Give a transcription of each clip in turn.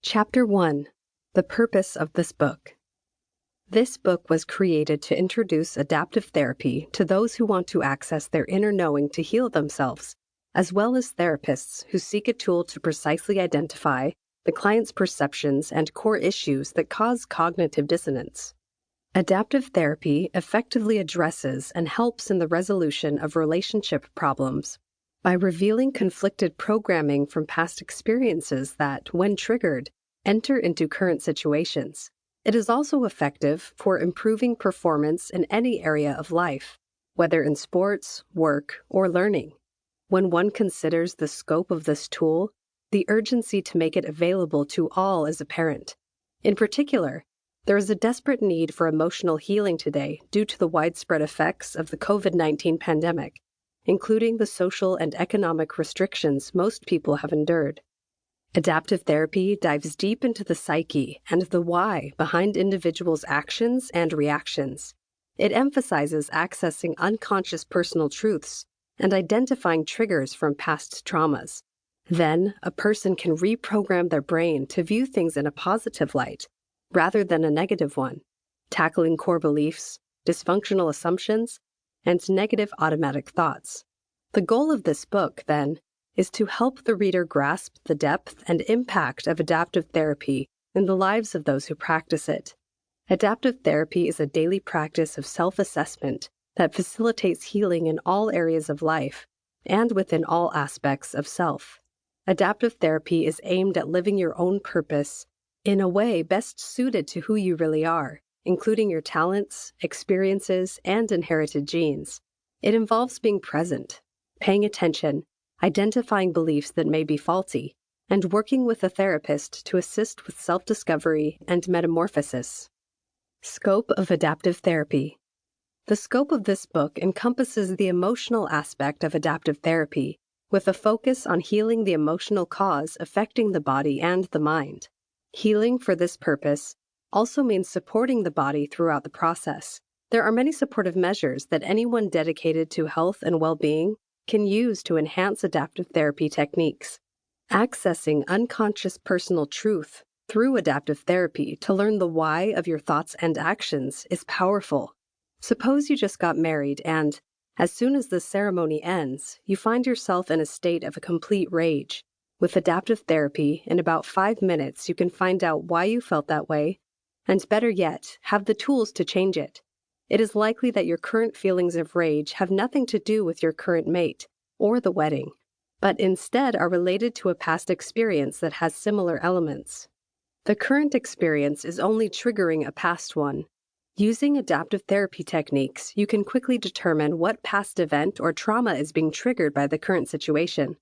Chapter 1. The Purpose of this Book. This book was created to introduce adaptive therapy to those who want to access their inner knowing to heal themselves, as well as therapists who seek a tool to precisely identify the client's perceptions and core issues that cause cognitive dissonance. Adaptive therapy effectively addresses and helps in the resolution of relationship problems by revealing conflicted programming from past experiences that, when triggered, enter into current situations. It is also effective for improving performance in any area of life, whether in sports, work, or learning. When one considers the scope of this tool, the urgency to make it available to all is apparent. In particular, there is a desperate need for emotional healing today due to the widespread effects of the COVID-19 pandemic, including the social and economic restrictions most people have endured. Adaptive therapy dives deep into the psyche and the why behind individuals' actions and reactions. It emphasizes accessing unconscious personal truths and identifying triggers from past traumas. Then, a person can reprogram their brain to view things in a positive light, rather than a negative one, tackling core beliefs, dysfunctional assumptions, and negative automatic thoughts. The goal of this book, then, is to help the reader grasp the depth and impact of adaptive therapy in the lives of those who practice it. Adaptive therapy is a daily practice of self-assessment that facilitates healing in all areas of life and within all aspects of self. Adaptive therapy is aimed at living your own purpose in a way best suited to who you really are, including your talents, experiences, and inherited genes. It involves being present, paying attention, identifying beliefs that may be faulty, and working with a therapist to assist with self-discovery and metamorphosis. Scope of adaptive therapy. The scope of this book encompasses the emotional aspect of adaptive therapy, with a focus on healing the emotional cause affecting the body and the mind. Healing for this purpose also means supporting the body throughout the process. There are many supportive measures that anyone dedicated to health and well-being can use to enhance adaptive therapy techniques. Accessing unconscious personal truth through adaptive therapy to learn the why of your thoughts and actions is powerful. Suppose you just got married and, as soon as the ceremony ends, you find yourself in a state of a complete rage. With adaptive therapy, in about 5 minutes, you can find out why you felt that way, and better yet, have the tools to change it. It is likely that your current feelings of rage have nothing to do with your current mate or the wedding, but instead are related to a past experience that has similar elements. The current experience is only triggering a past one. Using adaptive therapy techniques, you can quickly determine what past event or trauma is being triggered by the current situation.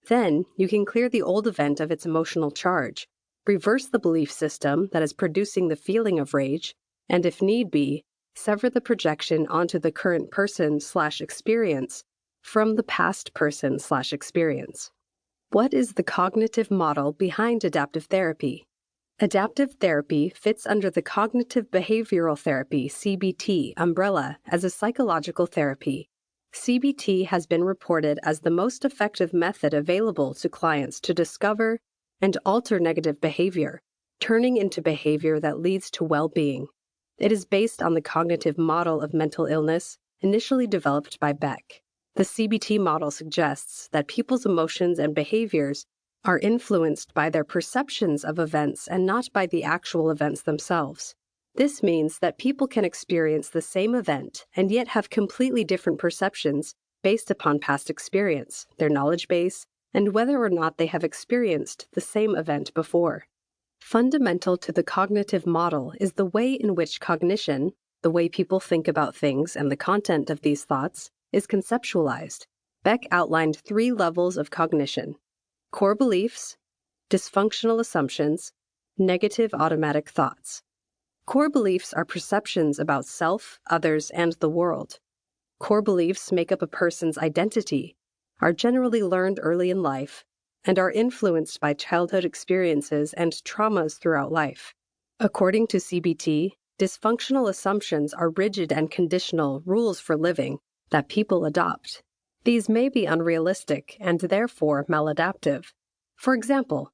Then, you can clear the old event of its emotional charge, reverse the belief system that is producing the feeling of rage, and if need be, sever the projection onto the current person/experience from the past person/experience. What is the cognitive model behind adaptive therapy? Adaptive therapy fits under the cognitive behavioral therapy (CBT) umbrella as a psychological therapy. CBT has been reported as the most effective method available to clients to discover and alter negative behavior, turning into behavior that leads to well-being. It is based on the cognitive model of mental illness, initially developed by Beck. The CBT model suggests that people's emotions and behaviors are influenced by their perceptions of events and not by the actual events themselves. This means that people can experience the same event and yet have completely different perceptions based upon past experience, their knowledge base, and whether or not they have experienced the same event before. Fundamental to the cognitive model is the way in which cognition, the way people think about things and the content of these thoughts, is conceptualized. Beck outlined 3 levels of cognition: core beliefs, dysfunctional assumptions, negative automatic thoughts. Core beliefs are perceptions about self, others, and the world. Core beliefs make up a person's identity, are generally learned early in life, and are influenced by childhood experiences and traumas throughout life. According to CBT, dysfunctional assumptions are rigid and conditional rules for living that people adopt. These may be unrealistic and therefore maladaptive. For example,